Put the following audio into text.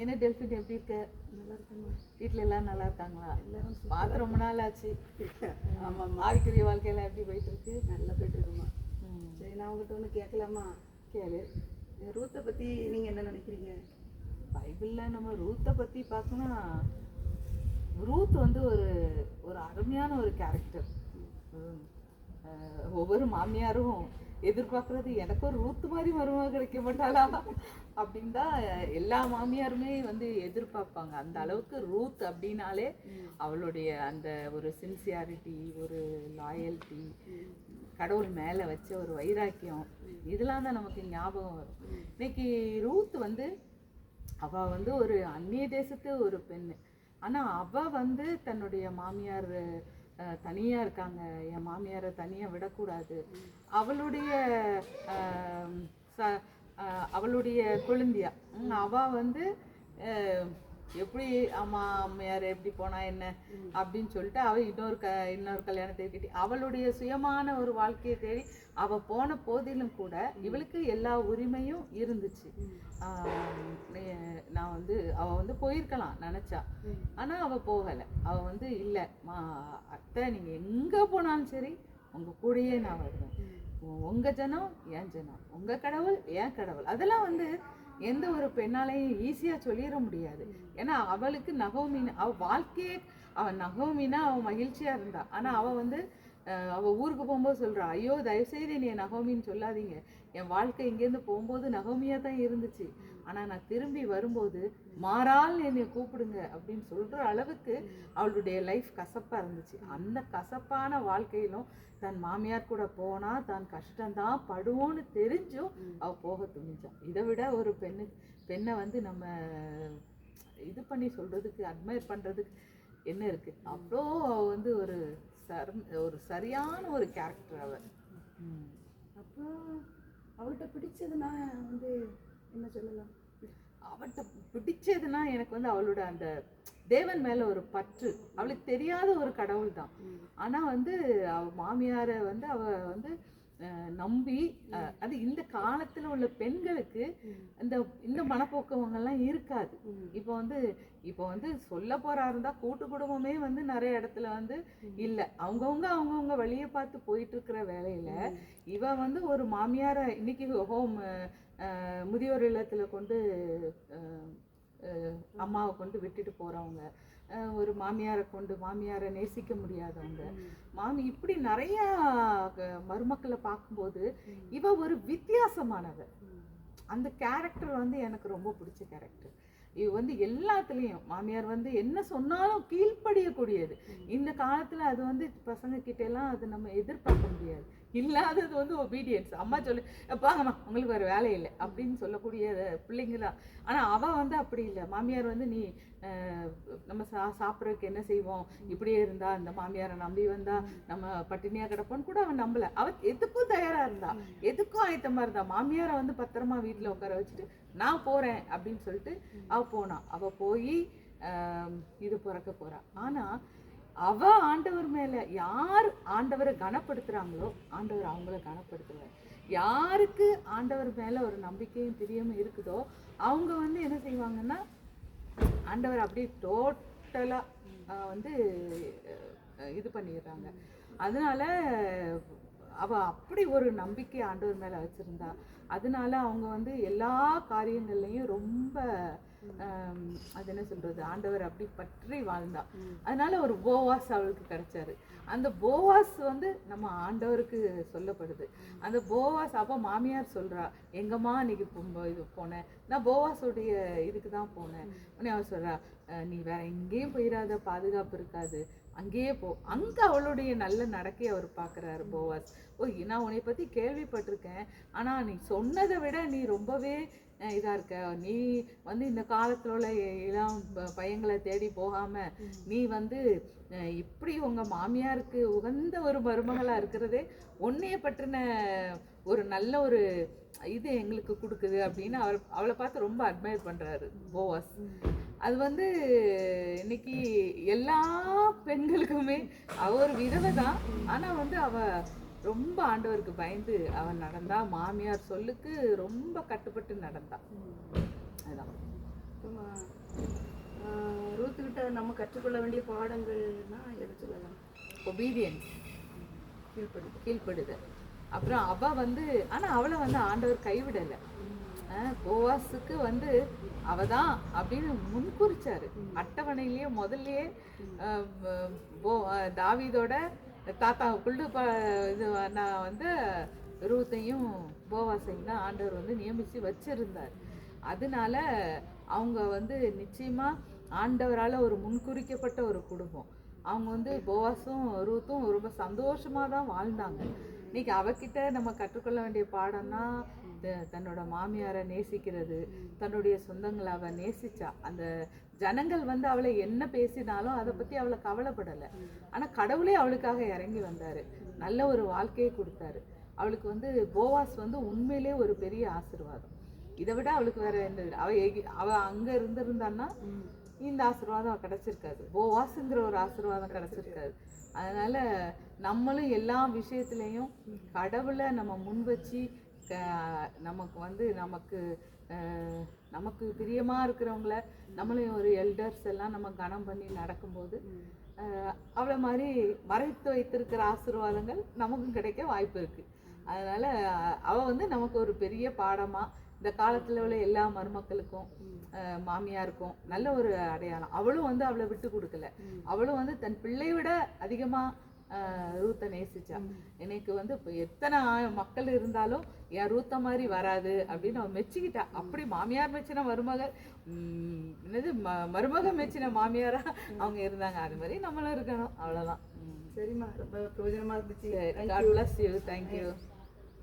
என்ன டெல்ஃபின் எப்படி இருக்க? நல்லா இருக்குமா? வீட்டில் எல்லாரும் நல்லா இருக்காங்களா? எல்லாரும் பார்த்து ரொம்ப நாள் ஆச்சு. ஆமாம்மா. ஆவிக்குரிய வாழ்க்கையெல்லாம் எப்படி போயிட்டு இருக்கு? நல்லா போயிட்டு இருக்குமா. சரி, நான் உங்கள்கிட்ட ஒன்று கேட்கலாமா? கேளு. ரூத்தை பற்றி நீங்கள் என்ன நினைக்கிறீங்க? பைபிளில் நம்ம ரூத்தை பற்றி பார்க்கணும்னா, ரூத் வந்து ஒரு ஒரு அருமையான ஒரு கேரக்டர். ஒவ்வொரு மாமியாரும் எதிர்பார்க்கறது எனக்கு ஒரு ரூத்து மாதிரி மருமக கிடைக்க மாட்டாளா அப்படின்னு தான் எல்லா மாமியாருமே வந்து எதிர்பார்ப்பாங்க. அந்த அளவுக்கு ரூத் அப்படின்னாலே அவளுடைய அந்த ஒரு சின்சியாரிட்டி, ஒரு லாயல்ட்டி, கடவுள் மேலே வச்ச ஒரு வைராக்கியம், இதெல்லாம் தான் நமக்கு ஞாபகம் வரும். இன்னைக்கு ரூத் வந்து அவள் வந்து ஒரு அந்நிய தேசத்து ஒரு பெண். ஆனால் அவள் வந்து தன்னுடைய மாமியார் தனியாக இருக்காங்க, என் மாமியாரை தனியாக விடக்கூடாது, அவளுடைய குழந்தையா அவள் வந்து எப்படி மாமியார் எப்படி போனா என்ன அப்படின்னு சொல்லிட்டு அவள் இன்னொரு கல்யாணத்தை கட்டி அவளுடைய சுயமான ஒரு வாழ்க்கையை தேடி அவள் போன போதிலும் கூட இவளுக்கு எல்லா உரிமையும் இருந்துச்சு. நான் வந்து அவள் வந்து போயிருக்கலாம் நினச்சா, ஆனால் அவள் போகலை. அவள் வந்து இல்லை அத்தை, நீங்கள் எங்கே போனாலும் சரி உங்கள் கூடயே நான் வருவேன், உங்கள் ஜனம் என் ஜனம், உங்கள் கடவுள் என் கடவுள். அதெல்லாம் வந்து எந்த ஒரு பெண்ணாலையும் ஈஸியாக சொல்லிட முடியாது. ஏன்னா அவளுக்கு நகோமின்னு அவள் வாழ்க்கையே, அவள் நகோமின்னா அவள் மகிழ்ச்சியாக இருந்தா. ஆனால் அவள் வந்து அவள் ஊருக்கு போகும்போது சொல்கிறா, ஐயோ தயவுசெய்து நீ நகோமின்னு சொல்லாதீங்க, என் வாழ்க்கை இங்கேருந்து போகும்போது நகோமியாக தான் இருந்துச்சு, ஆனால் நான் திரும்பி வரும்போது மாறால் என்னை கூப்பிடுங்க அப்படின்னு சொல்கிற அளவுக்கு அவளுடைய லைஃப் கசப்பாக இருந்துச்சு. அந்த கசப்பான வாழ்க்கையிலும் தன் மாமியார் கூட போனால் தான் கஷ்டம்தான் படுவோன்னு தெரிஞ்சும் அவள் போக துணிஞ்சான். இதை விட ஒரு பெண்ணை வந்து நம்ம இது பண்ணி சொல்கிறதுக்கு, அட்மையர் பண்ணுறதுக்கு என்ன இருக்குது? அவ்வளோ அவள் வந்து ஒரு சரியான ஒரு கேரக்டர் அவள். அப்புறம் அவள்கிட்ட பிடிச்சதுன்னா வந்து என்ன சொல்லலாம்? அவள்கிட்ட பிடிச்சதுன்னா எனக்கு வந்து அவளோட அந்த தேவன் மேலே ஒரு பற்று. அவளுக்கு தெரியாத ஒரு கடவுள் தான், ஆனால் வந்து அவள் மாமியாரை வந்து அவள் வந்து நம்பி, அது இந்த காலத்தில் உள்ள பெண்களுக்கு இந்த மனப்போக்கவங்கெல்லாம் இருக்காது. இப்போ வந்து சொல்ல போறா இருந்தா கூட்டு குடும்பமே வந்து நிறைய இடத்துல வந்து இல்லை, அவங்கவுங்க வழியை பார்த்து போயிட்டு இருக்கிற வேலையில இவ வந்து ஒரு மாமியாரை இன்னைக்கு முதியோர் இல்லத்துல கொண்டு அம்மாவை கொண்டு விட்டுட்டு போறவங்க, ஒரு மாமியாரை நேசிக்க முடியாதவங்க, இப்படி நிறைய மருமக்களை பார்க்கும்போது இவ ஒரு வித்தியாசமானவ. அந்த கேரக்டர் வந்து எனக்கு ரொம்ப பிடிச்ச கேரக்டர். இவ வந்து எல்லாத்துலேயும் மாமியார் வந்து என்ன சொன்னாலும் கீழ்ப்படியக்கூடியது. இந்த காலத்தில் அது வந்து பசங்க கிட்ட எல்லாம் அது நம்ம எதிர்பார்க்க முடியாது. இல்லாதது வந்து ஒபீடியன்ஸ். அம்மா சொல்லு பாங்கம்மா உங்களுக்கு வேறு வேலை இல்லை அப்படின்னு சொல்லக்கூடிய பிள்ளைங்க தான். ஆனால் அவள் வந்து அப்படி இல்லை. மாமியார் வந்து நீ நம்ம சாப்பிட்றதுக்கு என்ன செய்வோம், இப்படியே இருந்தா இந்த மாமியாரை நம்பி வந்தா நம்ம பட்டினியாக கிடப்போன்னு கூட அவன் நம்பலை. அவள் எதுக்கும் தயாராக இருந்தா, எதுக்கும் ஆயத்தமாக இருந்தா. மாமியாரை வந்து பத்திரமா வீட்டில் உட்கார வச்சுட்டு நான் போகிறேன் அப்படின்னு சொல்லிட்டு அவள் போனான். அவள் போய் இது பிறக்க போறா. ஆனால் அவ ஆண்டவர் மேல யார் ஆண்டவரை கனப்படுத்துறாங்களோ ஆண்டவர் அவங்கள கனப்படுத்துவார். யாருக்கு ஆண்டவர் மேல ஒரு நம்பிக்கையும் பிரியமும் இருக்குதோ அவங்க வந்து என்ன செய்வாங்கன்னா ஆண்டவர் அப்படியே டோட்டலா வந்து இது பண்ணிடுறாங்க. அதனால அவ அப்படி ஒரு நம்பிக்கை ஆண்டவர் மேல வச்சிருந்தா. அதனால அவங்க வந்து எல்லா காரியங்கள்லையும் ரொம்ப அது என்ன சொல்றது, ஆண்டவர் அப்படி பற்றி வாழ்ந்தா. அதனால ஒரு போவாஸ் அவளுக்கு கிடைச்சாரு. அந்த போவாஸ் வந்து நம்ம ஆண்டவருக்கு சொல்லப்படுது. அந்த போவாஸ் அப்போ மாமியார் சொல்றா, எங்கம்மா இன்னைக்கு இது போனேன், நான் போவாஸோடைய இதுக்கு தான் போனேன். உடனே அவ சொல்றா, நீ வேற எங்கேயும் போயிடாத, பாதுகாப்பு இருக்காது, அங்கேயே போ. அங்கே அவளுடைய நல்ல நடக்கை அவர் பார்க்குறாரு போவாஸ். நான் உன்னை பற்றி கேள்விப்பட்டிருக்கேன், ஆனால் நீ சொன்னதை விட நீ ரொம்பவே இதாக இருக்க. நீ வந்து இந்த காலத்தில் உள்ள இளம் பையங்களை தேடி போகாமல் நீ வந்து இப்படி உங்கள் மாமியாருக்கு உகந்த ஒரு மருமகளாக இருக்கிறதே உன்னைய பற்றின ஒரு நல்ல ஒரு இது எங்களுக்கு கொடுக்குது அப்படின்னு அவளை பார்த்து ரொம்ப அட்மையர் பண்ணுறாரு போவாஸ். அது வந்து இன்னைக்கு எல்லா பெண்களுக்குமே அவ ஒரு விதவை தான், ஆனால் வந்து அவள் ரொம்ப ஆண்டவருக்கு பயந்து அவன் நடந்தா. மாமியார் சொல்லுக்கு ரொம்ப கட்டுப்பட்டு நடந்தா. அதுதான். அவங்ககிட்ட நம்ம கற்றுக்கொள்ள வேண்டிய பாடங்கள்னா எது சொல்லலாம்? ஒபீடியன்ஸ், கீழ்ப்படுது. கீழ்ப்படுதல். அப்புறம் அவ வந்து ஆனால் அவளை வந்து ஆண்டவர் கைவிடலை. போவாஸுக்கு வந்து அவ தான் அப்படின்னு முன்குறிச்சாரு. அட்டவணையிலேயே முதல்லயே தாவீதோட தாத்தா குள்ளு இது நான் வந்து ரூத்தையும் போவாசையும் தான் ஆண்டவர் வந்து நியமித்து வச்சிருந்தார். அதனால அவங்க வந்து நிச்சயமா ஆண்டவரால் ஒரு முன்குறிக்கப்பட்ட ஒரு குடும்பம். அவங்க வந்து போவாஸும் ரூத்தும் ரொம்ப சந்தோஷமாக தான் வாழ்ந்தாங்க. இன்னைக்கு அவகிட்ட நம்ம கற்றுக்கொள்ள வேண்டிய பாடம்னா தன்னோட மாமியாரை நேசிக்கிறது, தன்னுடைய சொந்தங்களை அவள் நேசிச்சா. அந்த ஜனங்கள் வந்து அவளை என்ன பேசினாலும் அதை பற்றி அவளை கவலைப்படலை. ஆனால் கடவுளே அவளுக்காக இறங்கி வந்தார், நல்ல ஒரு வாழ்க்கையை கொடுத்தாரு. அவளுக்கு வந்து போவாஸ் வந்து உண்மையிலே ஒரு பெரிய ஆசீர்வாதம். இதை விட அவளுக்கு வேற என்ன? அவ அங்கே இருந்திருந்தான்னா இந்த ஆசீர்வாதம் கிடைச்சிருக்காது, போவாஸுங்கிற ஒரு ஆசீர்வாதம் கிடைச்சிருக்காது. அதனால நம்மளும் எல்லா விஷயத்துலையும் கடவுளை நம்ம முன் வச்சு நமக்கு வந்து நமக்கு பிரியமாக இருக்கிறவங்கள நம்மளையும் ஒரு எல்டர்ஸ் எல்லாம் நம்ம கனம் பண்ணி நடக்கும்போது அவளை மாதிரி மறைத்து வைத்திருக்கிற ஆசீர்வாதங்கள் நமக்கும் கிடைக்க வாய்ப்பு இருக்குது. அதனால் அவள் வந்து நமக்கு ஒரு பெரிய பாடமாக இந்த காலத்தில் உள்ள எல்லா மருமக்களுக்கும் மாமியாருக்கும் நல்ல ஒரு அடையாளம். அவளும் வந்து அவளை விட்டு கொடுக்கல. அவளும் வந்து தன் பிள்ளை விட அதிகமாக ரூத்தை நேசிச்சா. எனக்கு வந்து இப்போ எத்தனை மக்கள் இருந்தாலும் என் ரூத்த மாதிரி வராது அப்படின்னு அவன் மெச்சிக்கிட்டா. அப்படி மாமியார் மெச்சின மருமக என்னது மருமக மெச்சின மாமியாரா அவங்க இருந்தாங்க. அது மாதிரி நம்மளும் இருக்கணும், அவ்வளோதான். சரிம்மா, ரொம்ப பிரயோஜனமாக இருந்துச்சு. God bless you. Thank you.